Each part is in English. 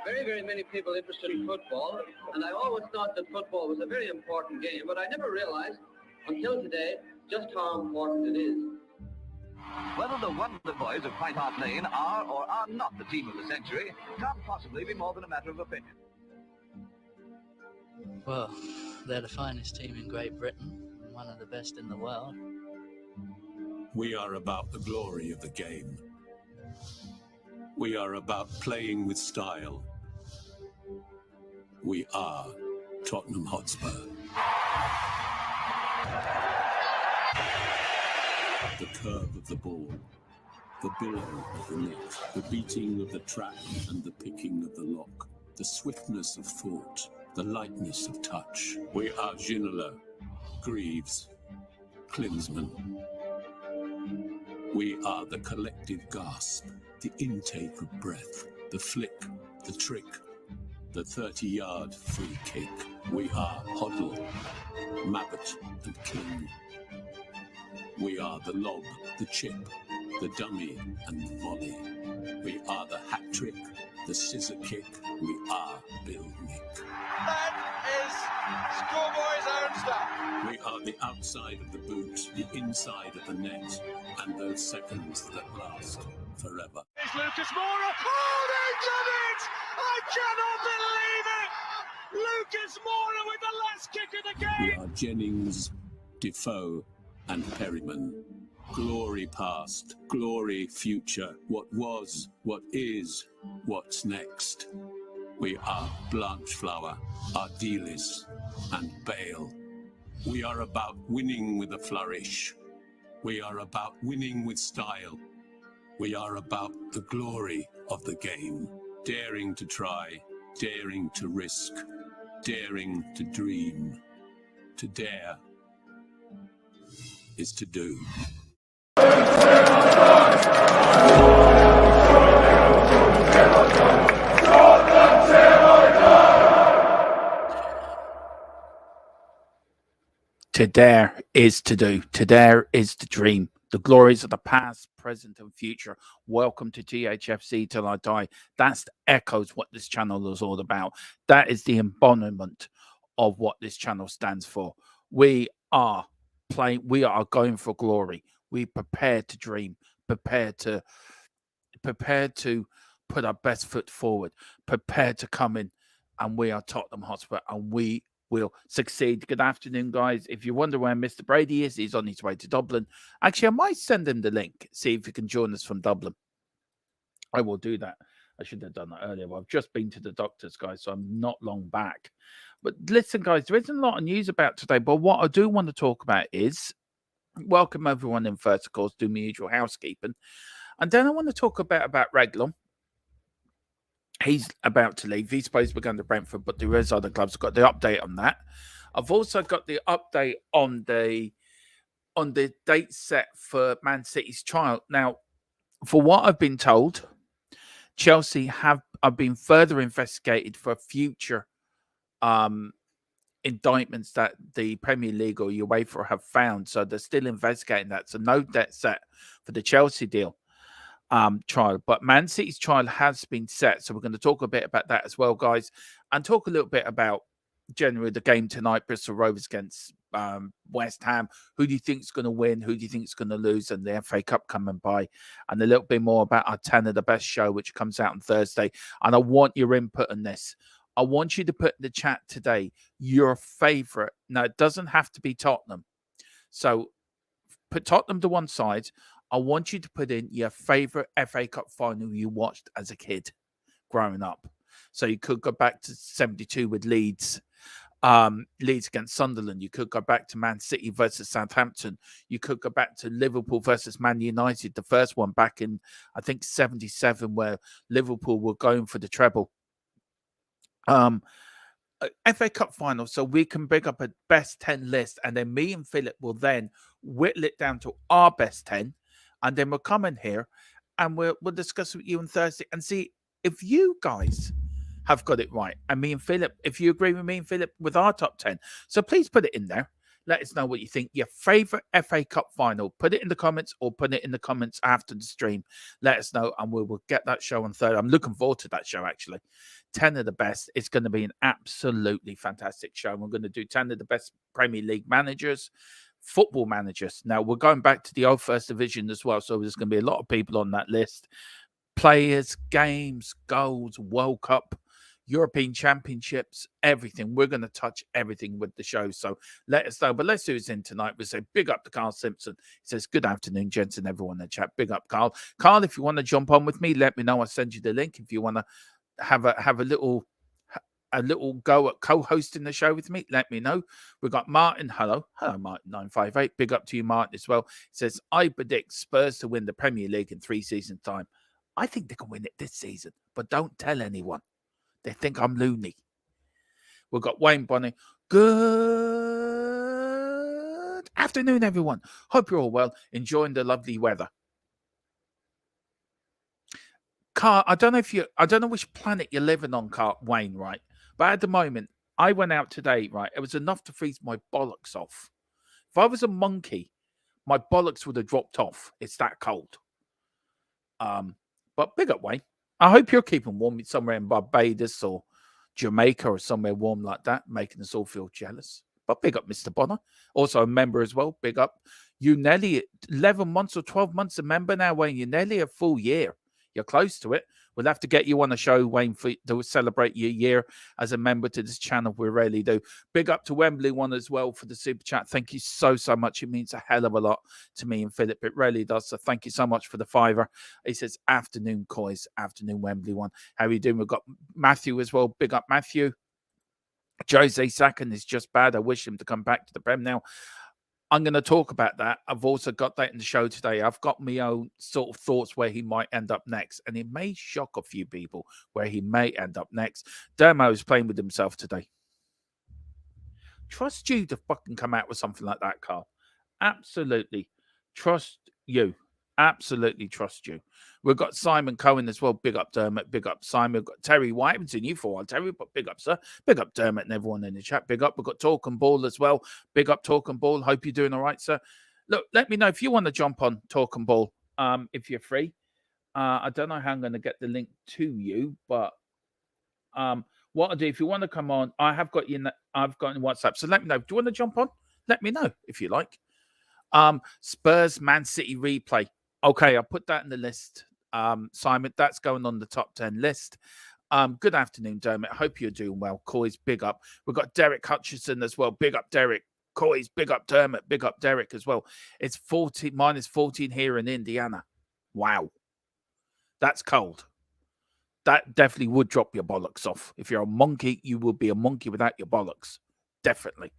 very, very many people interested in football, and I always thought that football was a very important game, but I never realized until today just how important it is. Whether the Wonder Boys of White Hart Lane are or are not the team of the century can't possibly be more than a matter of opinion. Well, they're the finest team in Great Britain, and one of the best in the world. We are about the glory of the game. We are about playing with style. We are Tottenham Hotspur. The curve of the ball, the billow of the net, the beating of the trap and the picking of the lock, the swiftness of thought, the lightness of touch. We are Ginola, Greaves, Klinsmann. We are the collective gasp, the intake of breath, the flick, the trick, the 30-yard free kick. We are Hoddle, Mabbott and King. We are the lob, the chip, the dummy and the volley. We are the hat trick, the scissor kick. We are Bill Nick. That is schoolboy's own stuff. We are the outside of the boot, the inside of the net, and those seconds that last forever. It's Lucas Moura. Oh, they did it! I cannot believe it! Lucas Moura with the last kick of the game. We are Jennings, Defoe, and Perryman. Glory past, glory future, what was, what is, what's next. We are Blanchflower, Ardiles, and Bale. We are about winning with a flourish. We are about winning with style. We are about the glory of the game. Daring to try, daring to risk, daring to dream. To dare is to do. To dare is to do. To dare is to dream. The glories of the past, present, and future. Welcome to THFC Till I Die. That's echoes what this channel is all about. That is the embodiment of what this channel stands for. We are going for glory. We prepare to dream, prepare to put our best foot forward, prepare to come in, and we are Tottenham Hotspur, and we will succeed. Good afternoon, guys. If you wonder where Mr. Brady is, he's on his way to Dublin. Actually, I might send him the link, see if he can join us from Dublin. I will do that. I should have done that earlier. Well, I've just been to the doctors, guys, so I'm not long back. But listen, guys, there isn't a lot of news about today, but what I do want to talk about is welcome everyone in first, of course, do my usual housekeeping. And then I want to talk a bit about Reglon. He's about to leave. He's supposed to be going to Brentford, but there is other clubs. I've got the update on that. I've also got the update on the date set for Man City's trial. Now, for what I've been told, Chelsea have been further investigated for future indictments that the Premier League or UEFA have found. So they're still investigating that. So no date set for the Chelsea deal. Trial, but Man City's trial has been set, so we're going to talk a bit about that as well, guys, and talk a little bit about generally the game tonight, Bristol Rovers against West Ham. Who do you think is going to win? Who do you think is going to lose? And the FA Cup coming by, and a little bit more about our 10 of the best show, which comes out on Thursday. And I want your input on this. I want you to put in the chat today your favourite. Now, it doesn't have to be Tottenham, so put Tottenham to one side. I want you to put in your favourite FA Cup final you watched as a kid growing up. So you could go back to 72 with Leeds, Leeds against Sunderland. You could go back to Man City versus Southampton. You could go back to Liverpool versus Man United, the first one back in, I think, 77, where Liverpool were going for the treble. FA Cup final, so we can bring up a best 10 list, and then me and Philip will then whittle it down to our best 10. And then we'll come in here and we'll discuss with you on Thursday and see if you guys have got it right. And me and Philip, if you agree with me and Philip with our top 10. So please put it in there. Let us know what you think. Your favourite FA Cup final. Put it in the comments or put it in the comments after the stream. Let us know and we will get that show on Thursday. I'm looking forward to that show, actually. 10 of the best. It's going to be an absolutely fantastic show. We're going to do 10 of the best Premier League managers, football managers. Now, we're going back to the old First Division as well, so there's going to be a lot of people on that list. Players, games, goals, World Cup, European Championships, everything. We're going to touch everything with the show, so let us know. But let's do this in tonight. We say big up to Carl Simpson. He says, good afternoon, gents, and everyone in the chat. Big up, Carl. Carl, if you want to jump on with me, let me know. I'll send you the link. If you want to have a little go at co-hosting the show with me, let me know. We've got Martin. Hello Martin 958. Big up to you, Martin, as well. He says, I predict Spurs to win the Premier League in 3 seasons' time. I think they can win it this season, but don't tell anyone. They think I'm loony. We've got Wayne Bonnie. Good afternoon, everyone. Hope you're all well, enjoying the lovely weather. Carl, I don't know which planet you're living on, Carl, Wayne, right? But at the moment, I went out today, right? It was enough to freeze my bollocks off. If I was a monkey, my bollocks would have dropped off. It's that cold. But big up, Wayne. I hope you're keeping warm somewhere in Barbados or Jamaica or somewhere warm like that, making us all feel jealous. But big up, Mr. Bonner. Also a member as well. Big up. You nearly 11 months or 12 months a member now, Wayne. You're nearly a full year. You're close to it. We'll have to get you on a show, Wayne, to celebrate your year as a member to this channel. We really do. Big up to Wembley one as well for the super chat. Thank you so much. It means a hell of a lot to me and Philip. It really does. So thank you so much for the $5. He says, afternoon, Coys. Afternoon, Wembley one. How are you doing? We've got Matthew as well. Big up, Matthew. Jose Sacken is just bad. I wish him to come back to the Prem now. I'm going to talk about that. I've also got that in the show today. I've got my own sort of thoughts where he might end up next. And it may shock a few people where he may end up next. Dermo is playing with himself today. Trust you to fucking come out with something like that, Carl. Absolutely. Trust you. Absolutely trust you. We've got Simon Cohen as well. Big up, Dermot. Big up, Simon. We've got Terry White. I haven't seen you for a while, Terry, but big up, sir. Big up, Dermot, and everyone in the chat. Big up. We've got Talk and Ball as well. Big up, Talk and Ball. Hope you're doing all right, sir. Look, let me know if you want to jump on Talk and Ball, if you're free. I don't know how I'm going to get the link to you, but what I'll do, if you want to come on, I've got you in WhatsApp. So let me know. Do you want to jump on? Let me know if you like. Spurs Man City replay. Okay, I'll put that in the list. Simon, that's going on the top 10 list. Good afternoon, Dermot. Hope you're doing well. Coys, big up. We've got Derek Hutchison as well. Big up, Derek. Coys, big up, Dermot. Big up, Derek as well. It's -14 here in Indiana. Wow. That's cold. That definitely would drop your bollocks off. If you're a monkey, you would be a monkey without your bollocks. Definitely.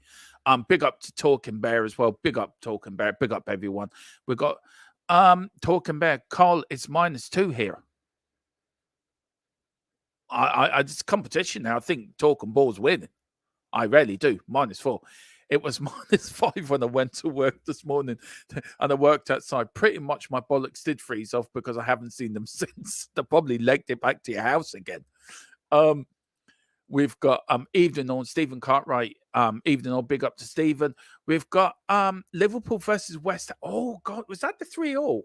Big up to Talking Bear as well. Big up, Talking Bear. Big up, everyone. We've got Talking Bear. Carl, it's -2 here. It's competition now. I think Talking Ball's winning. I really do. -4. It was -5 when I went to work this morning and I worked outside. Pretty much my bollocks did freeze off because I haven't seen them since. They probably legged it back to your house again. We've got evening on Stephen Cartwright. Evening on, big up to Stephen. We've got Liverpool versus West Ham. Oh, God, was that the 3-3?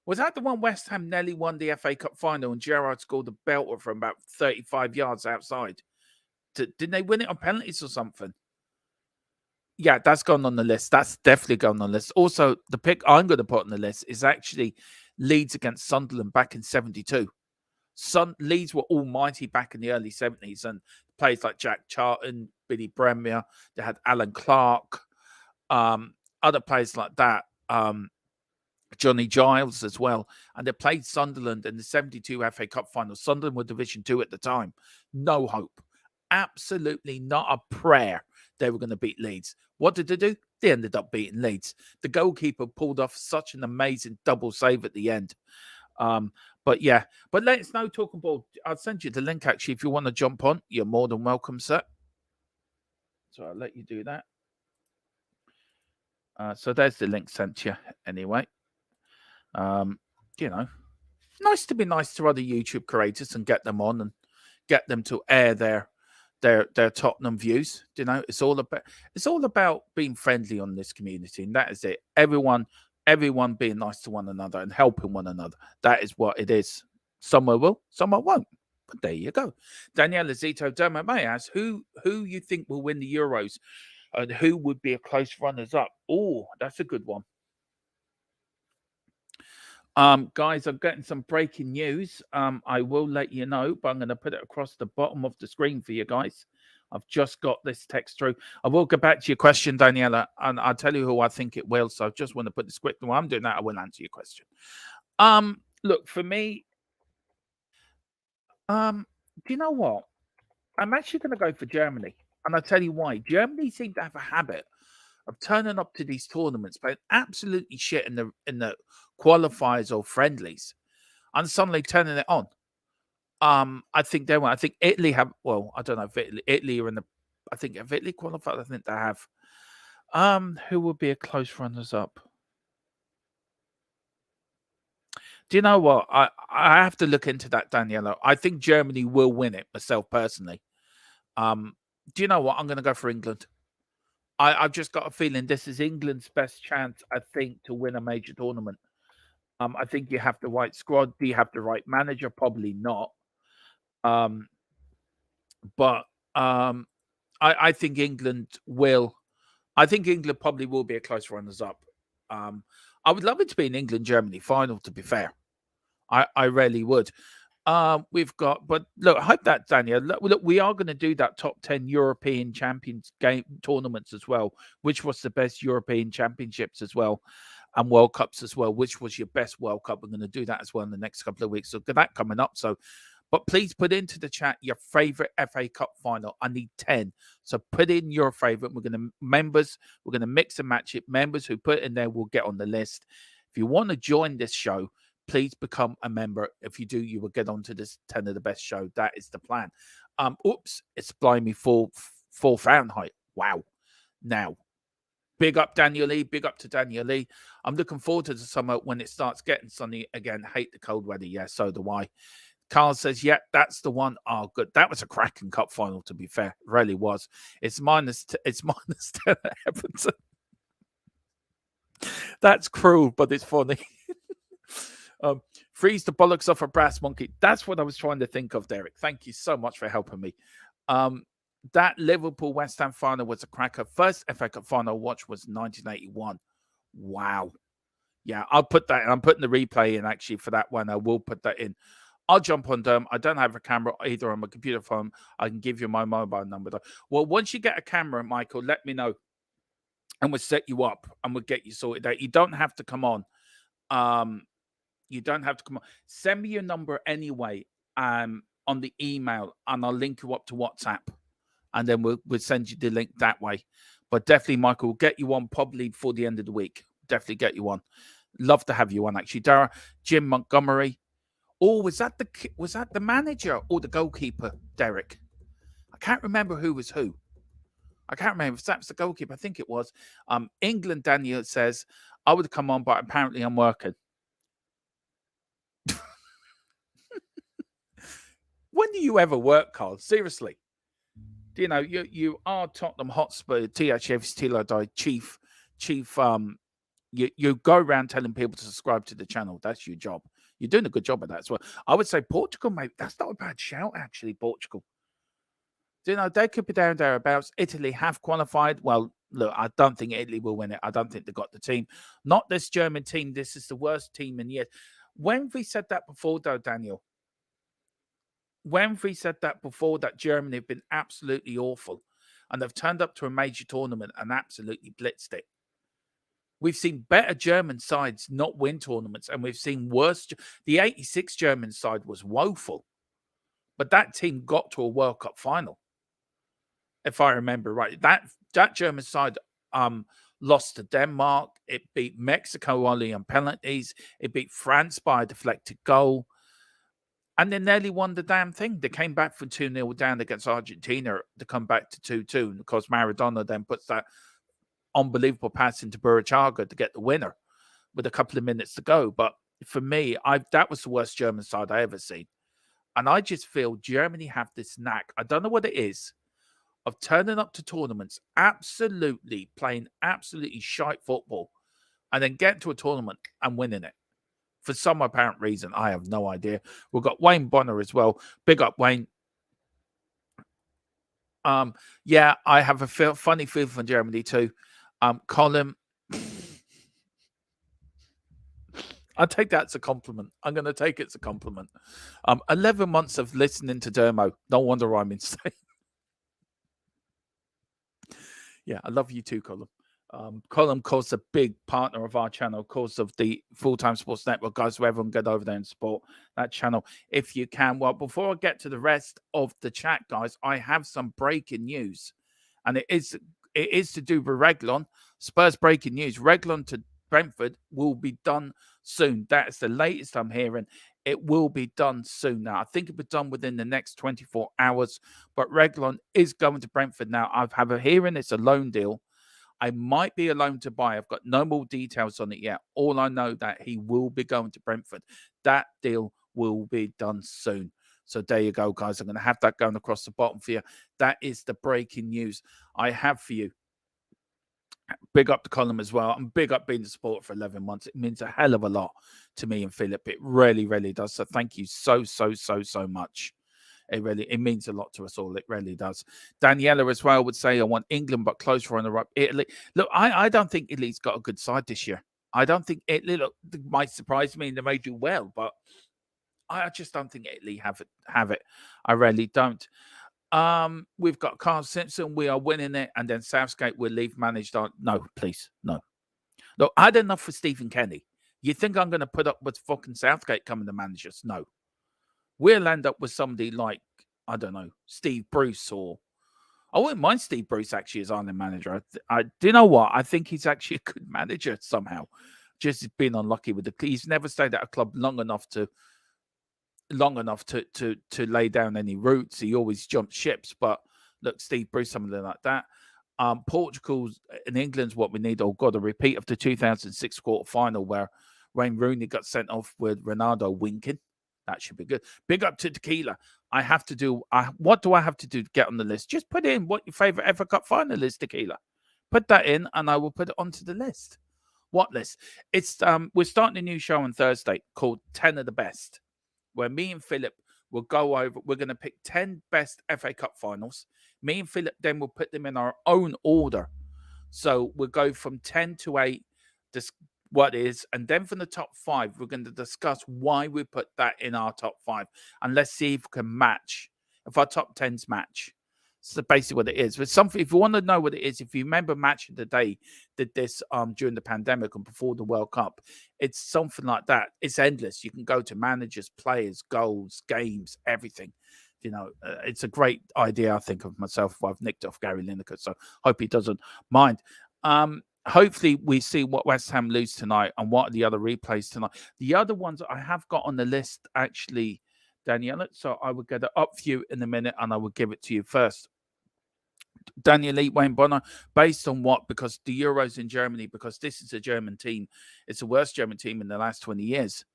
Was that the one West Ham nearly won the FA Cup final and Gerrard scored the belter from about 35 yards outside? Didn't they win it on penalties or something? Yeah, that's gone on the list. That's definitely gone on the list. Also, the pick I'm going to put on the list is actually Leeds against Sunderland back in 72. Leeds were almighty back in the early 70s, and players like Jack Charlton, Billy Bremner, they had Alan Clark, other players like that, Johnny Giles as well, and they played Sunderland in the 72 FA Cup final. Sunderland were Division 2 at the time. No hope. Absolutely not a prayer they were going to beat Leeds. What did they do? They ended up beating Leeds. The goalkeeper pulled off such an amazing double save at the end. But yeah, but let us know, Talking Ball. I'll send you the link, actually, if you want to jump on. You're more than welcome, sir. So I'll let you do that. So there's the link sent to you anyway. You know, nice to be nice to other YouTube creators and get them on and get them to air their their Tottenham views. You know, it's all about being friendly on this community, and that is it. Everyone being nice to one another and helping one another. That is what it is. Somewhere will, somewhere won't. But there you go. Daniela Zito Dermot May asks, who you think will win the Euros and who would be a close runners-up? Oh, that's a good one. Guys, I'm getting some breaking news. I will let you know, but I'm going to put it across the bottom of the screen for you guys. I've just got this text through. I will get back to your question, Daniela, and I'll tell you who I think it will. So I just want to put this quick. While I'm doing that, I will answer your question. Look, for me, do you know what? I'm actually going to go for Germany, and I'll tell you why. Germany seem to have a habit of turning up to these tournaments, but absolutely shit in the qualifiers or friendlies, and suddenly turning it on. I think they will. I think Italy have. Well, I don't know if Italy are in the. I think if Italy qualified, I think they have. Who would be a close runners up? Do you know what? I have to look into that, Daniela. I think Germany will win it myself personally. Do you know what? I'm going to go for England. I've just got a feeling this is England's best chance, I think, to win a major tournament. I think you have the right squad. Do you have the right manager? Probably not. But I think England will. I think England probably will be a close runners-up. I would love it to be an England-Germany final, to be fair. I really would. We've got, but look, I hope that, Daniel, look, we are going to do that top 10 European Champions game tournaments as well, which was the best European Championships as well, and World Cups as well, which was your best World Cup. We're going to do that as well in the next couple of weeks. So that coming up. So, but please put into the chat your favorite FA Cup final. I need 10. So put in your favorite. We're going to mix and match it. Members who put in there will get on the list. If you want to join this show, please become a member. If you do, you will get onto this 10 of the best show. That is the plan. Oops, it's blimey 4 Fahrenheit. Wow. Now, big up Daniel Lee. Big up to Daniel Lee. I'm looking forward to the summer when it starts getting sunny again. Hate the cold weather. Yeah, so do I. Carl says, yeah, that's the one. Oh, good. That was a cracking cup final, to be fair. It really was. It's minus 10 at Everton. That's cruel, but it's funny. Freeze the bollocks off a brass monkey. That's what I was trying to think of, Derek. Thank you so much for helping me. That Liverpool West Ham final was a cracker. First FA Cup final I watched was 1981. Wow. Yeah, I'll put that in. I'm putting the replay in actually for that one. I will put that in. I'll jump on them. I don't have a camera either on my computer phone. I can give you my mobile number though. Well, once you get a camera, Michael, let me know. And we'll set you up and we'll get you sorted out. You don't have to come on. You don't have to come on. Send me your number anyway on the email and I'll link you up to WhatsApp. And then we'll send you the link that way. But definitely, Michael, we'll get you on probably before the end of the week. Definitely get you on. Love to have you on, actually. Dara, Jim Montgomery. Oh, was that the manager or the goalkeeper, Derek? I can't remember who was who. I can't remember if that was the goalkeeper. I think it was. England, Daniel says, I would come on, but apparently I'm working. When do you ever work, Carl? Seriously. You know, you are Tottenham Hotspur, THF chief. You go around telling people to subscribe to the channel. That's your job. You're doing a good job at that as well. I would say Portugal, mate. That's not a bad shout, actually, Portugal. You know, they could be there and thereabouts. Italy have qualified. Well, look, I don't think Italy will win it. I don't think they've got the team. Not this German team. This is the worst team in years. When we said that before, though, Daniel, when we said that before, that Germany have been absolutely awful and they've turned up to a major tournament and absolutely blitzed it. We've seen better German sides not win tournaments, and we've seen worse. The 86 German side was woeful, but that team got to a World Cup final, if I remember right. That German side lost to Denmark. It beat Mexico only on penalties. It beat France by a deflected goal. And they nearly won the damn thing. They came back from 2-0 down against Argentina to come back to 2-2. And of course, Maradona then puts that unbelievable pass into Burruchaga to get the winner with a couple of minutes to go. But for me, that was the worst German side I ever seen. And I just feel Germany have this knack. I don't know what it is. of turning up to tournaments, absolutely playing absolutely shite football, and then getting to a tournament and winning it. For some apparent reason, I have no idea. We've got Wayne Bonner as well. Big up, Wayne. Yeah, I have a funny feel from Germany too. Colin, I'll take that as a compliment. I'm going to take it as a compliment. 11 months of listening to Dermo. No wonder I'm insane. Yeah, I love you too, Colin. Colin, of course, a big partner of our channel, of course, of the Full-Time Sports Network. Guys, so everyone get over there and support that channel if you can. Well, before I get to the rest of the chat, guys, I have some breaking news. And it is to do with Reguilón. Spurs breaking news. Reguilón to Brentford will be done soon. That's the latest I'm hearing. It will be done soon now. I think it'll be done within the next 24 hours. But Reguilón is going to Brentford now. I have a hearing it's a loan deal. I might be a loan to buy. I've got no more details on it yet. All I know that he will be going to Brentford. That deal will be done soon. So there you go, guys. I'm going to have that going across the bottom for you. That is the breaking news I have for you. Big up the column as well. And big up being the supporter for 11 months. It means a hell of a lot to me and Philip. It really, really does. So thank you so much. It means a lot to us all. It really does. Daniela as well would say, I want England, but close runner-up Italy. Look, I don't think Italy's got a good side this year. I don't think Italy, look, it might surprise me and they may do well, but I just don't think Italy have it. I really don't. We've got Carl Simpson. We are winning it. And then Southgate will leave managed on. No, please. No. Look, I had enough for Stephen Kenny. You think I'm going to put up with fucking Southgate coming to manage us? No. We'll end up with somebody like, I don't know, Steve Bruce, or I wouldn't mind Steve Bruce actually as Ireland manager. I do you know what? I think he's actually a good manager somehow. Just been unlucky with he's never stayed at a club long enough to lay down any roots. He always jumped ships. But look, Steve Bruce, something like that. Portugal's and England's what we need. Oh God, a repeat of the 2006 quarter-final where Wayne Rooney got sent off with Ronaldo winking. That should be good. Big up to Tequila. I have to do. What do I have to do to get on the list? Just put in what your favorite FA Cup final is, Tequila. Put that in, and I will put it onto the list. What list? It's we're starting a new show on Thursday called 10 of the Best, where me and Philip will go over. We're going to pick 10 best FA Cup finals. Me and Philip then will put them in our own order. So we'll go from 10 to 8. What is, and then from the top 5, we're going to discuss why we put that in our top 5, and let's see if we can match, if our top 10s match. So basically what it is. But something, if you want to know what it is, if you remember Match of the Day did this during the pandemic and before the World Cup, it's something like that. It's endless. You can go to managers, players, goals, games, everything. You know, it's a great idea, I think, of myself. I've nicked off Gary Lineker, so hope he doesn't mind. Hopefully we see what West Ham lose tonight and what are the other replays tonight. The other ones I have got on the list, actually, Daniela, so I will get it up for you in a minute and I will give it to you first. Daniel Lee, Wayne Bonner, based on what? Because the Euros in Germany, because this is a German team. It's the worst German team in the last 20 years.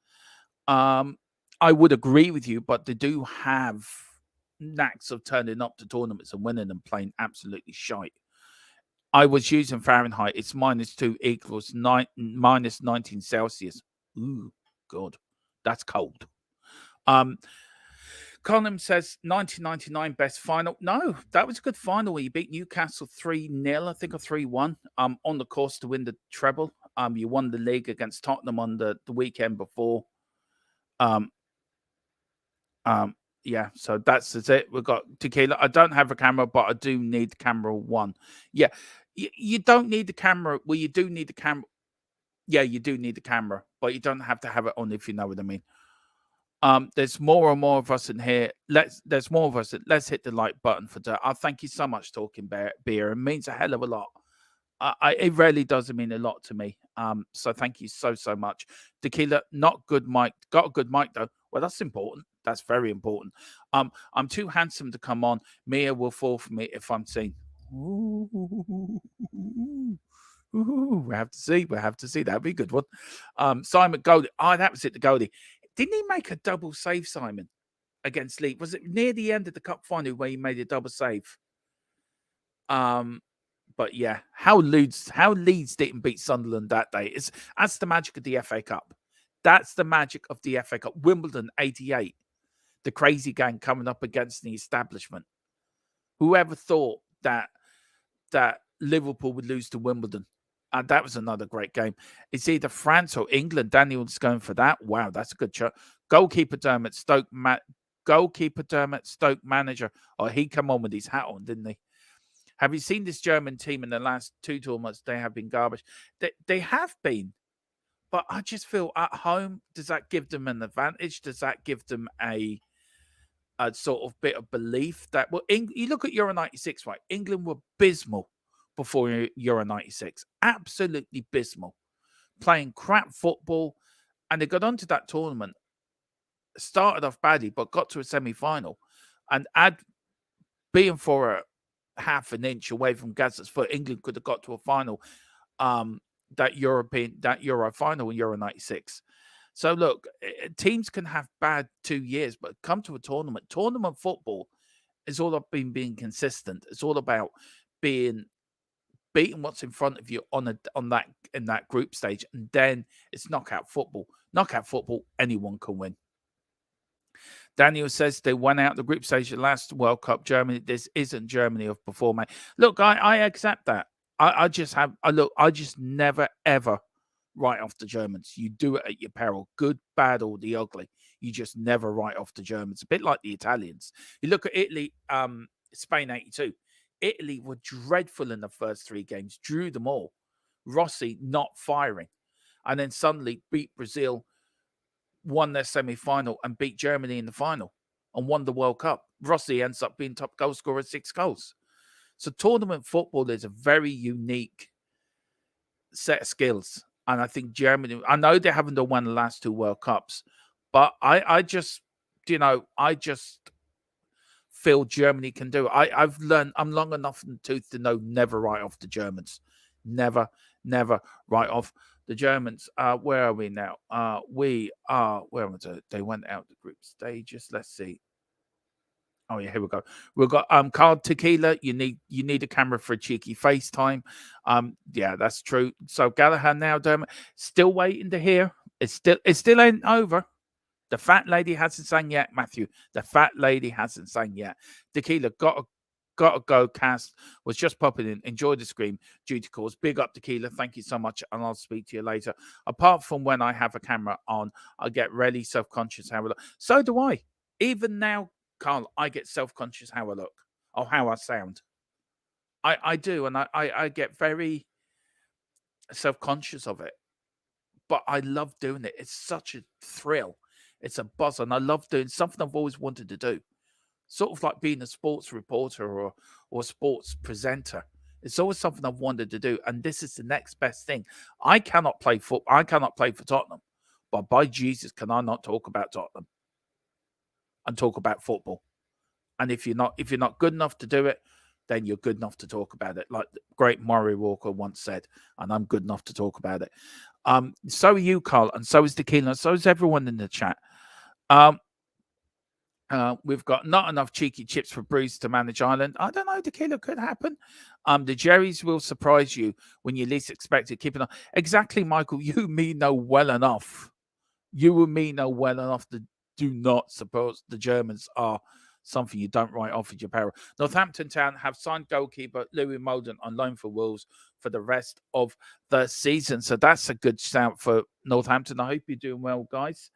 I would agree with you, but they do have knacks of turning up to tournaments and winning and playing absolutely shite. I was using Fahrenheit. It's -2 equals minus 19 Celsius. Ooh, God, that's cold. Colin says 1999 best final. No, that was a good final where you beat Newcastle 3-0, I think, or 3-1. On the course to win the treble. You won the league against Tottenham on the weekend before. Yeah, so that's it. We've got Tequila. I don't have a camera, but I do need camera 1. Yeah. You don't need the camera. Well, you do need the camera. Yeah, you do need the camera, but you don't have to have it on, if you know what I mean. There's more and more of us in here. There's more of us. Let's hit the like button for that. Thank you so much, Talking Beer. It means a hell of a lot. It really does mean a lot to me. So thank you so much. Tequila, not good mic. Got a good mic though. Well, that's important. That's very important. I'm too handsome to come on. Mia will fall for me if I'm seen. Ooh, we have to see. We have to see. That'd be a good one. Simon Goldie. Oh, that was it. The Goldie. Didn't he make a double save, Simon, against Leeds? Was it near the end of the cup final where he made a double save? But yeah, how Leeds didn't beat Sunderland that day that's the magic of the FA Cup. That's the magic of the FA Cup. Wimbledon '88, the crazy gang coming up against the establishment. Whoever thought that Liverpool would lose to Wimbledon? And that was another great game. It's either France or England. Daniel's going for that. Wow, that's a good shot. Goalkeeper Dermot, Stoke manager. Oh, he come on with his hat on, didn't he? Have you seen this German team in the last 2 tournaments? They have been garbage. They have been. But I just feel at home, does that give them an advantage? Does that give them a sort of bit of belief that, well, you look at Euro 96, right? England were abysmal before Euro 96. Absolutely abysmal. Playing crap football. And they got onto that tournament. Started off badly, but got to a semi-final. And being for a half an inch away from Gazza's foot, England could have got to a final. That Euro final in Euro 96. So look, teams can have bad 2 years, but come to a tournament. Tournament football is all about being consistent. It's all about beating what's in front of you in that group stage, and then it's knockout football. Knockout football, anyone can win. Daniel says they won out the group stage of the last World Cup. Germany, this isn't Germany of before, mate. Look, I accept that. I just never ever write off the Germans. You do it at your peril, good, bad, or the ugly. You just never write off the Germans. A bit like the Italians. You look at Italy, Spain '82. Italy were dreadful in the first 3 games, drew them all. Rossi not firing, and then suddenly beat Brazil, won their semi-final, and beat Germany in the final, and won the World Cup. Rossi ends up being top goal scorer, 6 goals. So tournament football is a very unique set of skills. And I think Germany, I know they haven't won the last 2 World Cups, but I just feel Germany can do it. I've learned, I'm long enough in the tooth to know never write off the Germans. Never write off the Germans. Where are we now? We are, where was it? They went out the group stages. Let's see. Oh yeah, here we go. We've got Carl Tequila. You need a camera for a cheeky FaceTime. Yeah, that's true. So Gallagher now, Dermot, still waiting to hear. It still ain't over. The fat lady hasn't sang yet, Matthew. The fat lady hasn't sang yet. Tequila got a go. Cast was just popping in. Enjoy the scream. Duty calls. Big up, Tequila. Thank you so much, and I'll speak to you later. Apart from when I have a camera on, I get really self-conscious how I look. So do I. Even now, Carl, I get self-conscious how I look or how I sound. I do, and I get very self-conscious of it. But I love doing it. It's such a thrill. It's a buzz, and I love doing something I've always wanted to do. Sort of like being a sports reporter or a sports presenter. It's always something I've wanted to do, and this is the next best thing. I cannot play football. I cannot play for Tottenham, but by Jesus, can I not talk about Tottenham and talk about football? And if you're not good enough to do it, then you're good enough to talk about it. Like the great Murray Walker once said, and I'm good enough to talk about it. So are you, Carl, and so is Tequila, and so is everyone in the chat. We've got not enough cheeky chips for Bruce to manage Ireland. I don't know, Tequila, could happen. The Jerrys will surprise you when you least expect it. Keep it on. Exactly, Michael. You and me know well enough. You and me know well enough to do not suppose the Germans are something you don't write off at your peril. Northampton Town have signed goalkeeper Louis Molden on loan for Wolves for the rest of the season. So that's a good shout for Northampton. I hope you're doing well, guys.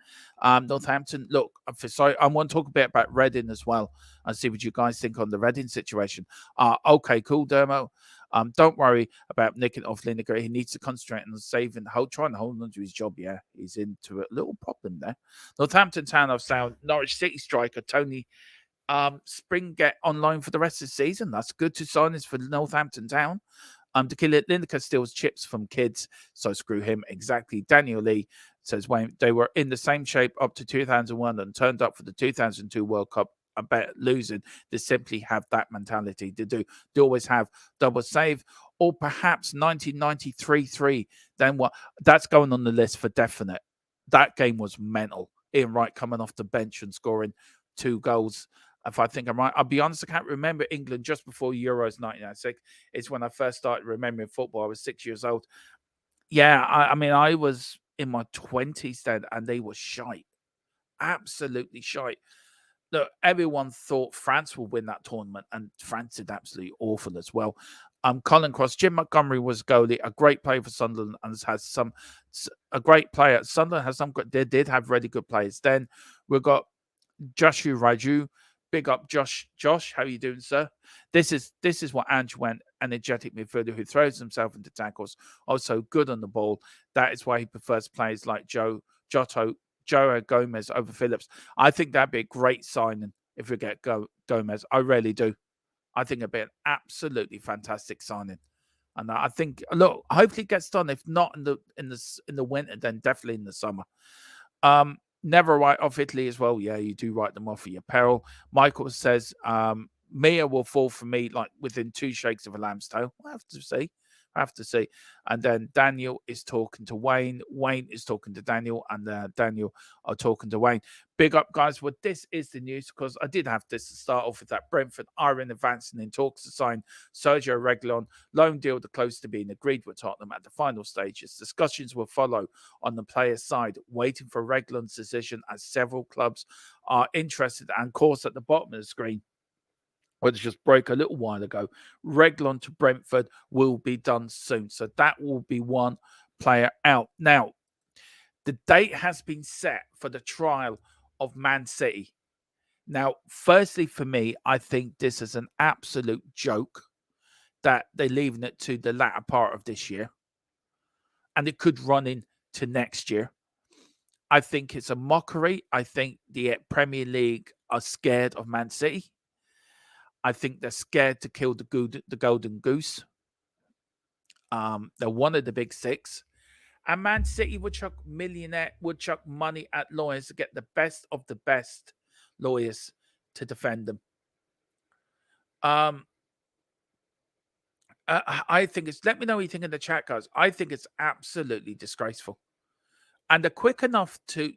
Northampton, look, I want to talk a bit about Reading as well and see what you guys think on the Reading situation. Okay, cool, Dermo. Don't worry about nicking off Lineker. He needs to concentrate on saving, trying to hold on to his job. Yeah, he's into a little problem there. Northampton Town have signed Norwich City striker Tony Spring get on loan for the rest of the season. That's good to sign this for Northampton Town. Lineker steals chips from kids, so screw him. Exactly. Daniel Lee says, Wayne, they were in the same shape up to 2001 and turned up for the 2002 World Cup. I bet losing. They simply have that mentality to do. They always have double save, or perhaps 1993-3. Then what? That's going on the list for definite. That game was mental. Ian Wright coming off the bench and scoring 2 goals. if I think I'm right. I'll be honest, I can't remember England just before Euros 1996. It's when I first started remembering football. I was 6 years old. Yeah, I mean, I was in my 20s then, and they were shite. Absolutely shite. Look, everyone thought France would win that tournament, and France did absolutely awful as well. Colin Cross, Jim Montgomery was goalie, a great player for Sunderland, and has a great player. Sunderland has some good. They did have really good players. Then we've got Joshua Raju. Big up, Josh. Josh, how you doing, sir? This is what Ange went, an energetic midfielder who throws himself into tackles, also good on the ball. That is why he prefers players like Joe Gomez over Phillips. I think that'd be a great signing if we get Gomez. I really do. I think it'd be an absolutely fantastic signing. And I think, look, hopefully it gets done. If not in the winter, then definitely in the summer. Never write off Italy as well. Yeah, you do write them off for your peril. Michael says, Mia will fall for me like within 2 shakes of a lamb's tail. I have to see. And then Daniel is talking to Wayne. Wayne is talking to Daniel, and Daniel are talking to Wayne. Big up, guys. Well, this is the news because I did have this to start off with that. Brentford are in advancing in talks to sign Sergio Reguilon. Loan deal close to being agreed with Tottenham at the final stages. Discussions will follow on the player's side, waiting for Reguilon's decision as several clubs are interested. And of course, at the bottom of the screen, which just broke a little while ago, Reguilon to Brentford will be done soon. So that will be one player out. Now, the date has been set for the trial of Man City. Now, firstly, for me, I think this is an absolute joke that they're leaving it to the latter part of this year. And it could run into next year. I think it's a mockery. I think the Premier League are scared of Man City. I think they're scared to kill the golden goose. They're one of the big 6. And Man City would chuck money at lawyers to get the best of the best lawyers to defend them. I think it's, let me know what you think in the chat, guys. I think it's absolutely disgraceful. And they're quick enough to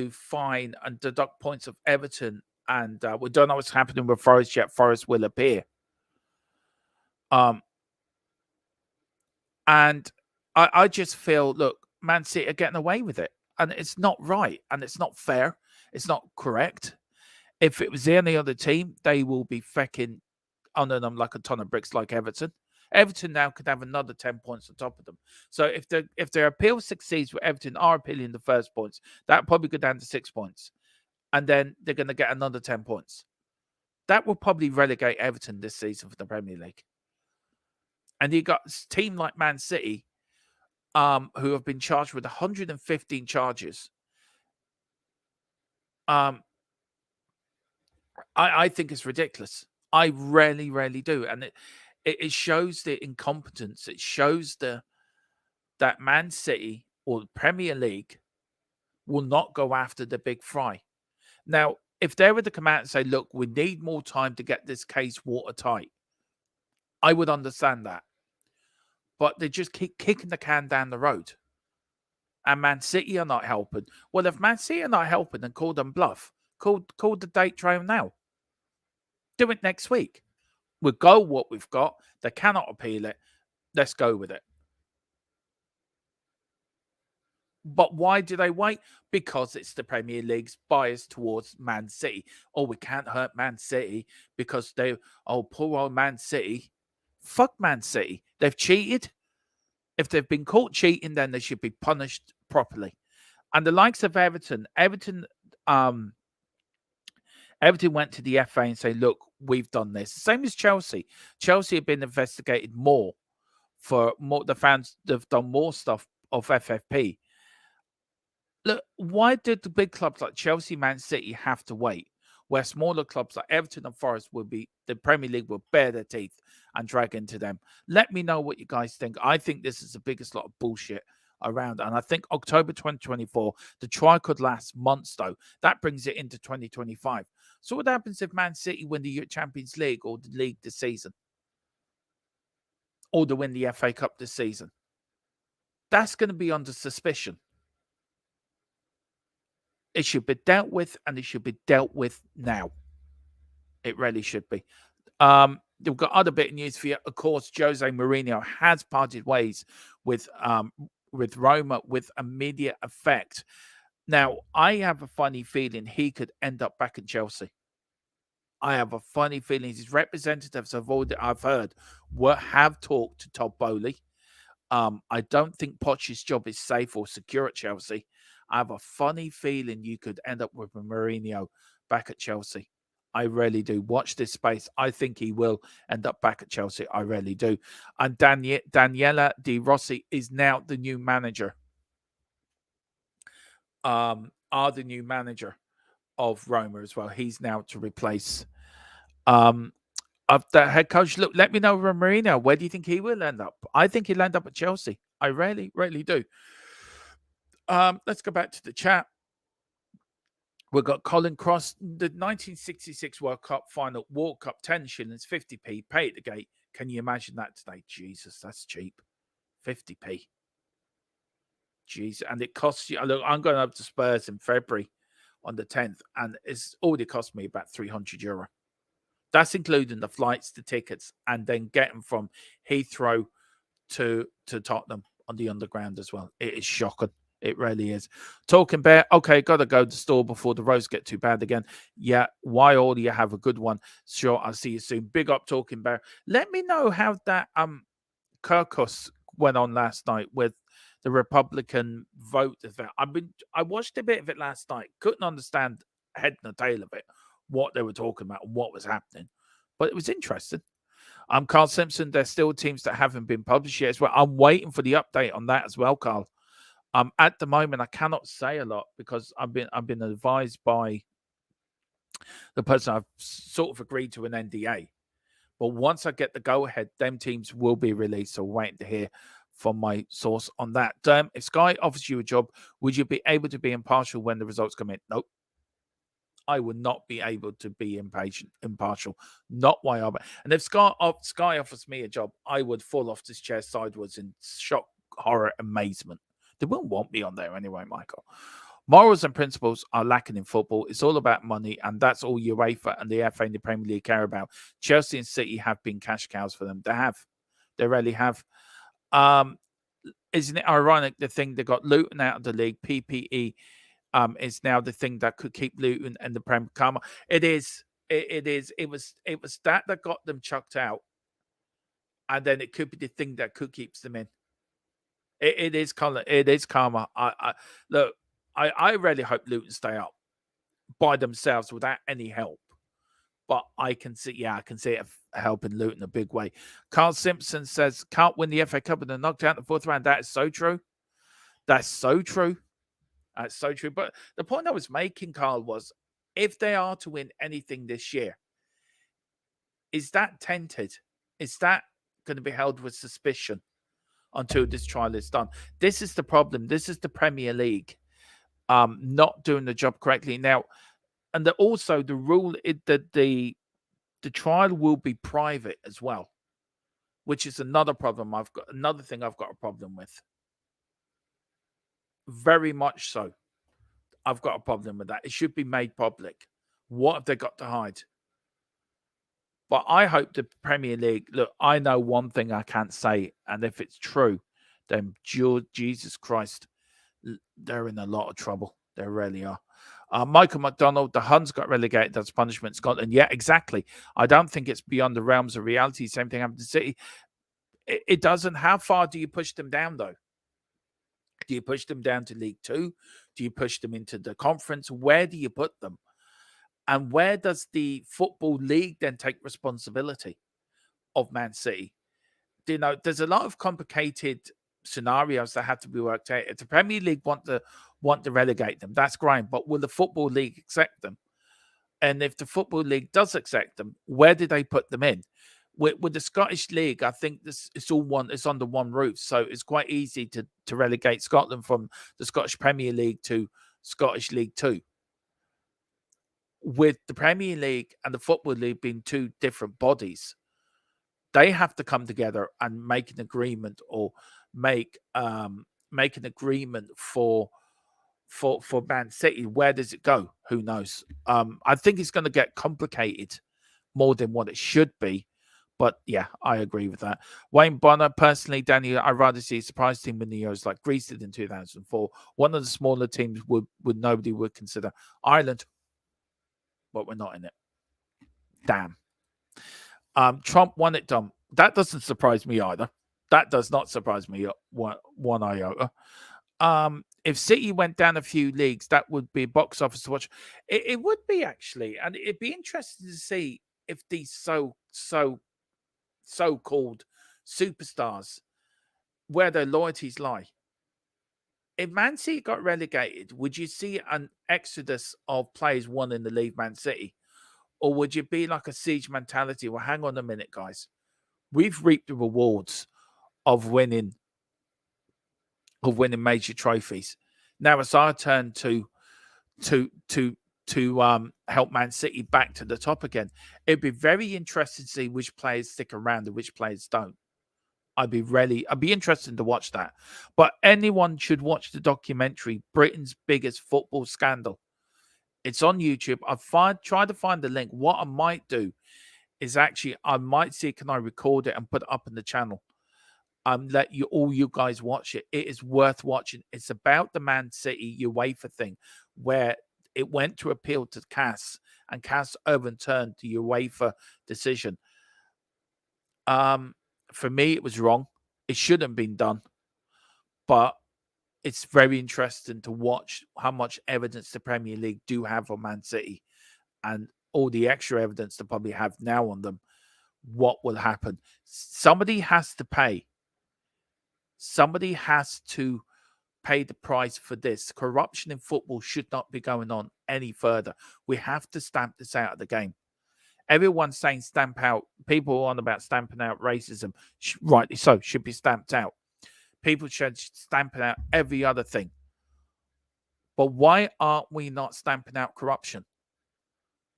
fine and deduct points of Everton. And we don't know what's happening with Forest yet. Forest will appear. And I just feel, look, Man City are getting away with it. And it's not right. And it's not fair. It's not correct. If it was any other team, they will be fecking under them like a ton of bricks like Everton. Everton now could have another 10 points on top of them. So if their appeal succeeds with Everton are appealing the first points, that probably go down to 6 points. And then they're going to get another 10 points. That will probably relegate Everton this season for the Premier League. And you got a team like Man City, who have been charged with 115 charges. I think it's ridiculous. I really, really do. And it shows the incompetence. It shows that Man City or the Premier League will not go after the big fry. Now, if they were to come out and say, look, we need more time to get this case watertight, I would understand that. But they just keep kicking the can down the road. And Man City are not helping. Well, if Man City are not helping, then call them bluff. Call the date trail now. Do it next week. We'll go what we've got. They cannot appeal it. Let's go with it. But why do they wait? Because it's the Premier League's bias towards Man City. Oh, we can't hurt Man City because poor old Man City. Fuck Man City. They've cheated. If they've been caught cheating, then they should be punished properly. And the likes of Everton went to the FA and say, look, we've done this. Same as Chelsea. Chelsea have been investigated more for more. The fans have done more stuff of FFP. Look, why did the big clubs like Chelsea, Man City have to wait? Where smaller clubs like Everton and Forest the Premier League will bare their teeth and drag into them. Let me know what you guys think. I think this is the biggest lot of bullshit around. And I think October 2024, the trial could last months, though. That brings it into 2025. So what happens if Man City win the Champions League or the league this season? Or they win the FA Cup this season? That's going to be under suspicion. It should be dealt with, and it should be dealt with now. It really should be. We've got other bit of news for you. Of course, Jose Mourinho has parted ways with Roma with immediate effect. Now, I have a funny feeling he could end up back at Chelsea. I have a funny feeling his representatives I've heard have talked to Todd Bowley. I don't think Poch's job is safe or secure at Chelsea. I have a funny feeling you could end up with Mourinho back at Chelsea. I really do. Watch this space. I think he will end up back at Chelsea. I really do. And Daniela De Rossi is now the new manager. The new manager of Roma as well. He's now to replace of the head coach. Look, let me know, Mourinho, where do you think he will end up? I think he'll end up at Chelsea. I really, really do. Let's go back to the chat. We've got Colin Cross, the 1966 World Cup final, World Cup, 10 shillings, 50p, pay at the gate. Can you imagine that today? Jesus, that's cheap. 50p. Jeez, and it costs you. Look, I'm going up to Spurs in February on the 10th, and it's already cost me about €300. That's including the flights, the tickets, and then getting from Heathrow to Tottenham on the underground as well. It is shocking. It really is. Talking Bear, okay, got to go to the store before the roads get too bad again. Yeah, why all you have a good one. Sure, I'll see you soon. Big up, Talking Bear. Let me know how that Kirkus went on last night with the Republican vote. I watched a bit of it last night. Couldn't understand head and the tail of it, what they were talking about and what was happening. But it was interesting. Carl Simpson, there's still teams that haven't been published yet as well. I'm waiting for the update on that as well, Carl. At the moment, I cannot say a lot because I've been advised by the person I've sort of agreed to an NDA. But once I get the go-ahead, them teams will be released. So waiting to hear from my source on that. If Sky offers you a job, would you be able to be impartial when the results come in? Nope. I would not be able to be impartial. Not why I. And if Sky offers me a job, I would fall off this chair sideways in shock, horror, amazement. They won't want me on there anyway, Michael. Morals and principles are lacking in football. It's all about money, and that's all UEFA and the FA and the Premier League care about. Chelsea and City have been cash cows for them. They have. They really have. Isn't it ironic, the thing they got Luton out of the league, PPE, is now the thing that could keep Luton and the Premier League. It is. It is. It was that got them chucked out, and then it could be the thing that could keeps them in. It is karma. It is karma. Look, I really hope Luton stay up by themselves without any help. But I can see it helping Luton a big way. Carl Simpson says, can't win the FA Cup and they're knocked out in the fourth round. That is so true. That's so true. That's so true. But the point I was making, Carl, was if they are to win anything this year, is that tainted? Is that going to be held with suspicion until this trial is done? This is the problem. This is the Premier League not doing the job correctly. Now, and also the rule that the trial will be private as well, which is another problem. Another thing I've got a problem with. Very much so. I've got a problem with that. It should be made public. What have they got to hide? But I hope the Premier League, look, I know one thing I can't say, and if it's true, then Jesus Christ, they're in a lot of trouble. They really are. Michael McDonald, the Huns got relegated as punishment in Scotland. Yeah, exactly. I don't think it's beyond the realms of reality. Same thing happened to City. It doesn't. How far do you push them down, though? Do you push them down to League Two? Do you push them into the conference? Where do you put them? And where does the Football League then take responsibility of Man City? You know, there's a lot of complicated scenarios that have to be worked out. If the Premier League want to relegate them, that's great. But will the Football League accept them? And if the Football League does accept them, where do they put them in? With the Scottish League, I think it's under one roof. So it's quite easy to relegate Scotland from the Scottish Premier League to Scottish League 2. With the Premier League and the Football League being two different bodies, they have to come together and make an agreement or make an agreement for for Man City. Where does it go? Who knows? I think it's going to get complicated more than what it should be. But yeah, I agree with that. Wayne Bonner, personally, Danny, I'd rather see a surprise team win the Euros like Greece did in 2004. One of the smaller teams would nobody would consider. Ireland, but we're not in it. Damn. Trump won it, Dom. That doesn't surprise me either. That does not surprise me one iota. If City went down a few leagues, that would be box office to watch. It would be, actually, and it'd be interesting to see if these so-called superstars, where their loyalties lie. If Man City got relegated, would you see an exodus of players wanting to leave Man City? Or would you be like a siege mentality? Well, hang on a minute, guys. We've reaped the rewards of winning major trophies. Now it's our turn to help Man City back to the top again. It'd be very interesting to see which players stick around and which players don't. I'd be interested to watch that. But anyone should watch the documentary, Britain's Biggest Football Scandal. It's on YouTube. I've tried to find the link. What I might do is actually, I might see, can I record it and put it up in the channel? Let all you guys watch it. It is worth watching. It's about the Man City UEFA thing, where it went to appeal to CAS, and CAS overturned the UEFA decision. For me, it was wrong. It shouldn't have been done. But it's very interesting to watch how much evidence the Premier League do have on Man City, and all the extra evidence they probably have now on them. What will happen? Somebody has to pay. Somebody has to pay the price for this. Corruption in football should not be going on any further. We have to stamp this out of the game. Everyone's saying stamp out. People are on about stamping out racism. Rightly so, should be stamped out. People should stamp out every other thing. But why aren't we not stamping out corruption?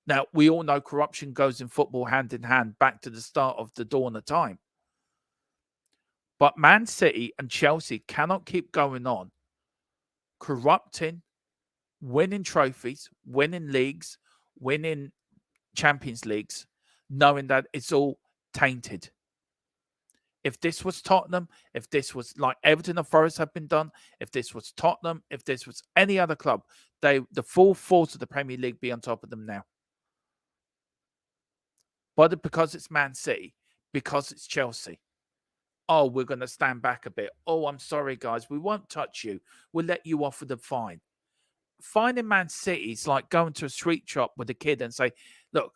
Now, we all know corruption goes in football hand in hand back to the start of the dawn of time. But Man City and Chelsea cannot keep going on corrupting, winning trophies, winning leagues, winning Champions Leagues, knowing that it's all tainted. If this was Tottenham, if this was like Everton and Forest have been done, if this was Tottenham, if this was any other club, the full force of the Premier League be on top of them now. But because it's Man City, because it's Chelsea, oh, we're going to stand back a bit. Oh, I'm sorry, guys. We won't touch you. We'll let you off with a fine. Finding Man City is like going to a sweet shop with a kid and say, look,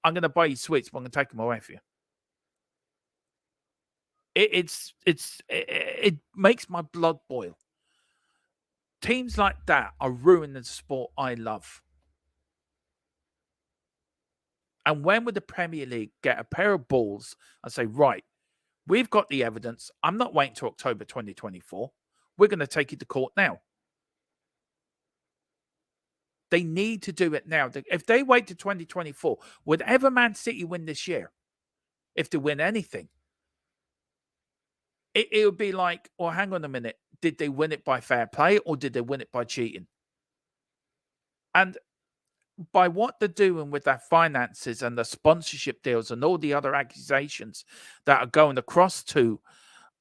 I'm going to buy you sweets, but I'm going to take them away from you. It makes my blood boil. Teams like that are ruining the sport I love. And when would the Premier League get a pair of balls and say, right, we've got the evidence. I'm not waiting till October 2024. We're going to take it to court now. They need to do it now. If they wait to 2024, would ever Man City win this year? If they win anything? It would be like, well, hang on a minute. Did they win it by fair play or did they win it by cheating? And by what they're doing with their finances and the sponsorship deals and all the other accusations that are going across to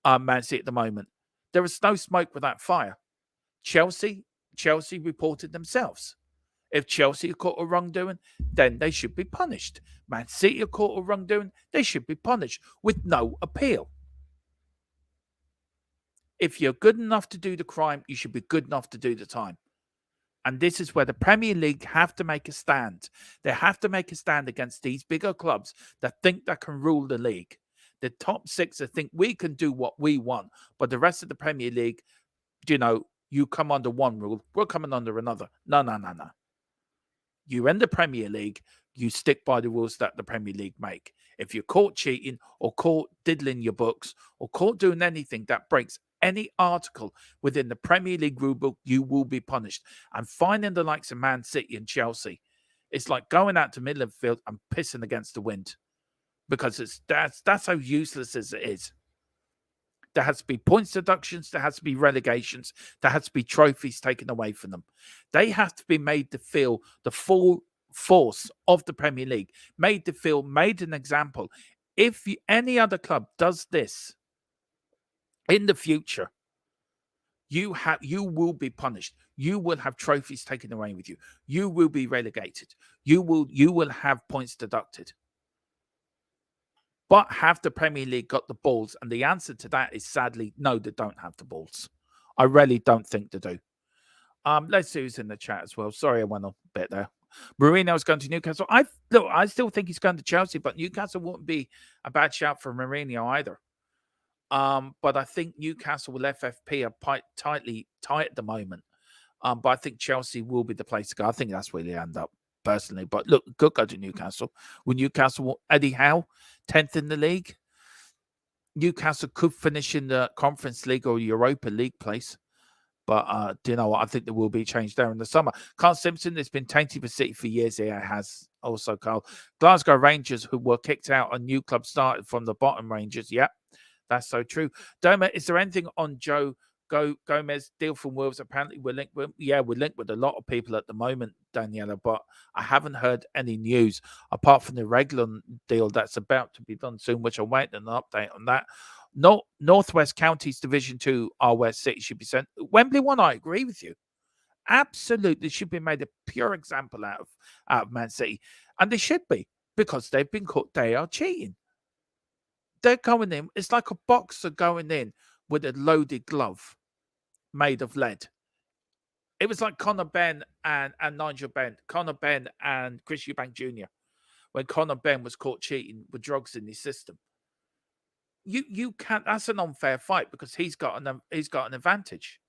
Man City at the moment, there is no smoke without fire. Chelsea reported themselves. If Chelsea are caught with wrongdoing, then they should be punished. Man City are caught with wrongdoing, they should be punished with no appeal. If you're good enough to do the crime, you should be good enough to do the time. And this is where the Premier League have to make a stand. They have to make a stand against these bigger clubs that think they can rule the league. The top six that think we can do what we want. But the rest of the Premier League, you come under one rule, we're coming under another. No. You in the Premier League, you stick by the rules that the Premier League make. If you're caught cheating or caught diddling your books or caught doing anything that breaks any article within the Premier League rulebook, you will be punished. And finding the likes of Man City and Chelsea, it's like going out to middle of the field and pissing against the wind, because that's how useless as it is. There has to be points deductions. There has to be relegations. There has to be trophies taken away from them. They have to be made to feel the full force of the Premier League, made an example. If any other club does this in the future, you will be punished. You will have trophies taken away with you. You will be relegated. You will have points deducted. But have the Premier League got the balls? And the answer to that is sadly no, they don't have the balls. I really don't think they do. Let's see who's in the chat as well. Sorry, I went a bit there. Mourinho's going to Newcastle. I still think he's going to Chelsea, but Newcastle wouldn't be a bad shout for Mourinho either. But I think Newcastle with FFP are tight at the moment. But I think Chelsea will be the place to go. I think that's where they end up personally. But look, could go to Newcastle. With Newcastle, Eddie Howe, 10th in the league. Newcastle could finish in the Conference League or Europa League place. But do you know what? I think there will be change there in the summer. Carl Simpson has been tainted for City for years. Here has also Carl. Glasgow Rangers, who were kicked out, a new club started from the bottom Rangers. Yep, that's so true. Doma, is there anything on Joe Gomez deal from Wolves? Apparently we're linked with a lot of people at the moment, Daniela, but I haven't heard any news apart from the regular deal that's about to be done soon, which I'm waiting an update on that. Northwest Counties Division 2 are where City should be sent. Wembley 1, I agree with you. Absolutely should be made a pure example out of Man City. And they should be, because they've been caught. They are cheating. They're going in. It's like a boxer going in with a loaded glove made of lead. It was like Conor Benn and Nigel Benn. Conor Benn and Chris Eubank Jr. when Conor Benn was caught cheating with drugs in his system. You can't. That's an unfair fight because he's got an advantage,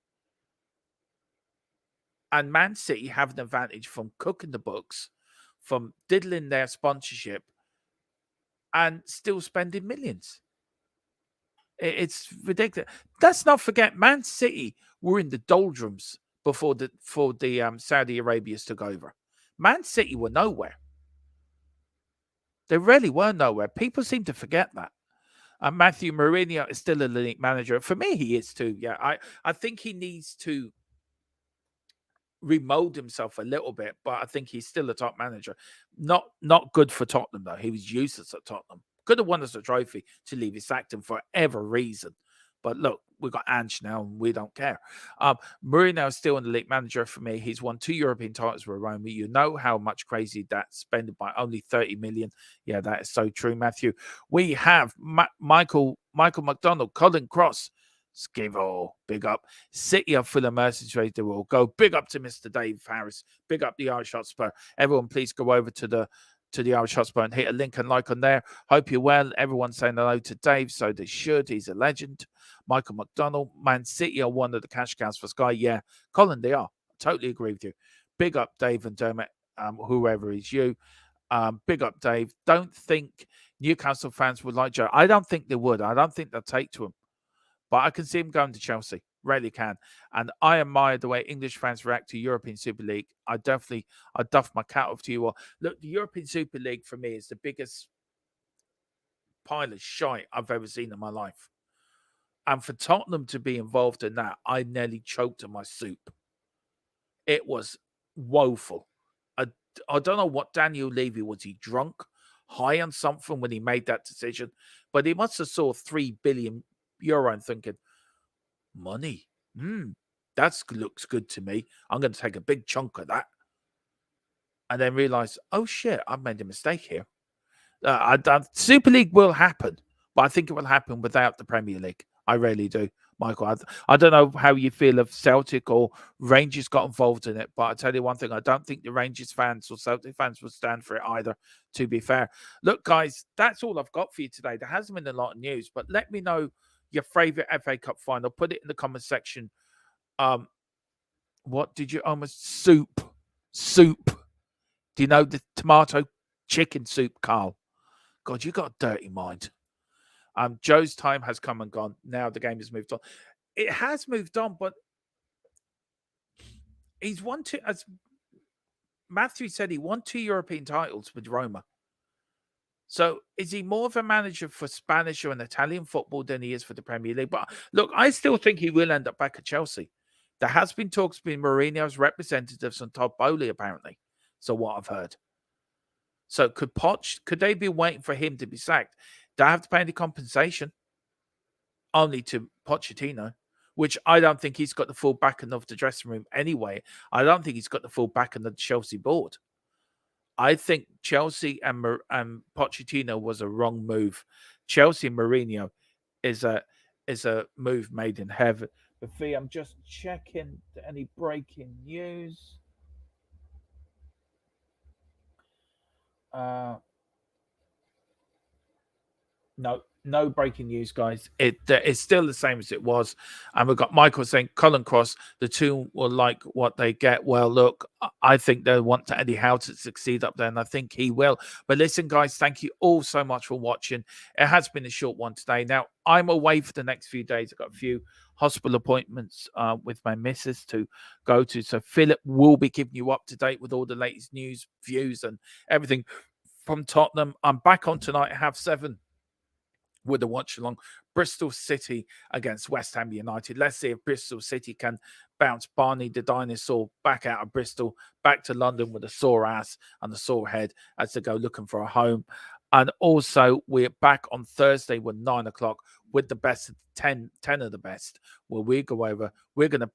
and Man City have an advantage from cooking the books, from diddling their sponsorship, and still spending millions. It's ridiculous. Let's not forget, Man City were in the doldrums before the Saudi Arabians took over. Man City were nowhere. They really were nowhere. People seem to forget that. Matthew Mourinho is still a elite manager. For me, he is too. Yeah, I think he needs to remold himself a little bit, but I think he's still a top manager. Not good for Tottenham, though. He was useless at Tottenham. Could have won us a trophy to leave. He sacked him for whatever reason. But look, we've got Ange now, and we don't care. Mourinho is still an elite manager for me. He's won 2 European titles with Roma. You know how much crazy that's spent by only 30 million. Yeah, that is so true, Matthew. We have Michael McDonald, Colin Cross, Skivo, big up. City are full of mercenaries. They will go. Big up to Mr. Dave Harris. Big up the Irish Hotspur. Everyone, please go over to the Irish Hotspur and hit a link and like on there. Hope you're well. Everyone's saying hello to Dave, so they should. He's a legend. Michael McDonald, Man City are one of the cash cows for Sky. Yeah, Colin, they are. I totally agree with you. Big up Dave and Dermot, whoever is you. Big up Dave. Don't think Newcastle fans would like Joe. I don't think they would. I don't think they'll take to him. But I can see him going to Chelsea. Really can. And I admire the way English fans react to European Super League. I duff my cap off to you all. Look, the European Super League for me is the biggest pile of shite I've ever seen in my life. And for Tottenham to be involved in that, I nearly choked on my soup. It was woeful. I don't know what Daniel Levy was. He drunk, high on something when he made that decision? But he must have saw €3 billion and thinking, money. That looks good to me. I'm going to take a big chunk of that. And then realize, oh shit, I've made a mistake here. Super League will happen, but I think it will happen without the Premier League. I really do, Michael. I don't know how you feel if Celtic or Rangers got involved in it, but I tell you one thing, I don't think the Rangers fans or Celtic fans would stand for it either, to be fair. Look, guys, that's all I've got for you today. There hasn't been a lot of news, but let me know your favorite FA Cup final. Put it in the comment section. What did you almost soup? Do you know the tomato chicken soup, Carl? God, you got a dirty mind. Joe's time has come and gone. Now the game has moved on. It has moved on, but he's won 2, as Matthew said, he won 2 European titles with Roma. So is he more of a manager for Spanish or an Italian football than he is for the Premier League? But look, I still think he will end up back at Chelsea. There has been talks between Mourinho's representatives and Todd Bowley, apparently. So what I've heard. So could they be waiting for him to be sacked? Do I have to pay any compensation? Only to Pochettino, which I don't think he's got the full backing of the dressing room anyway. I don't think he's got the full backing of the Chelsea board. I think Chelsea and Pochettino was a wrong move. Chelsea and Mourinho is a move made in heaven. But I'm just checking any breaking news. No breaking news, guys. It's still the same as it was. And we've got Michael saying, Colin Cross, the two will like what they get. Well, look, I think they want Eddie Howe to succeed up there, and I think he will. But listen, guys, thank you all so much for watching. It has been a short one today. Now, I'm away for the next few days. I've got a few hospital appointments with my missus to go to. So Philip will be keeping you up to date with all the latest news, views, and everything from Tottenham. I'm back on tonight at 7:30. With a watch along Bristol City against West Ham United. Let's see if Bristol City can bounce Barney the dinosaur back out of Bristol, back to London with a sore ass and a sore head as they go looking for a home. And also, we're back on Thursday with 9 o'clock with the best 10 of the best, where we go over. We're going to,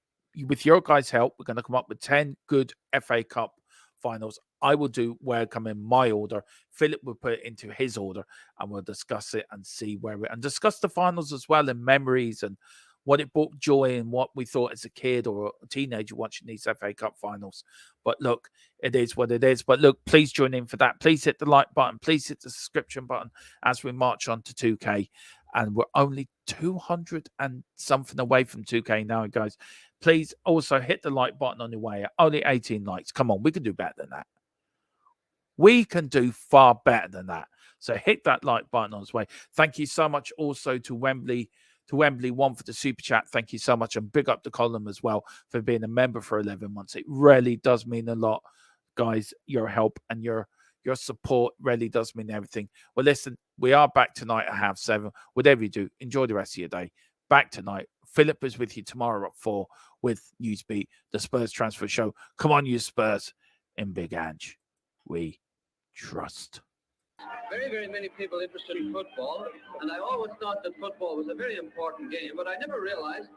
with your guys' help, we're going to come up with 10 good FA Cup finals. I will do where I come in my order. Philip will put it into his order, and we'll discuss it and see where and discuss the finals as well, and memories and what it brought joy and what we thought as a kid or a teenager watching these FA Cup finals. But look, it is what it is. But look, please join in for that. Please hit the like button. Please hit the subscription button as we march on to 2K. And we're only 200 and something away from 2K now, guys. Please also hit the like button on your way. Only 18 likes. Come on, we can do better than that. We can do far better than that. So hit that like button on its way. Thank you so much also to Wembley 1 for the super chat. Thank you so much. And big up to Colin as well for being a member for 11 months. It really does mean a lot, guys. Your help and your support really does mean everything. Well, listen, we are back tonight at 7:30. Whatever you do, enjoy the rest of your day. Back tonight. Philip is with you tomorrow at 4 with Newsbeat, the Spurs transfer show. Come on, you Spurs in Big Ange. We trust. Very, very many people interested in football, and I always thought that football was a very important game, but I never realized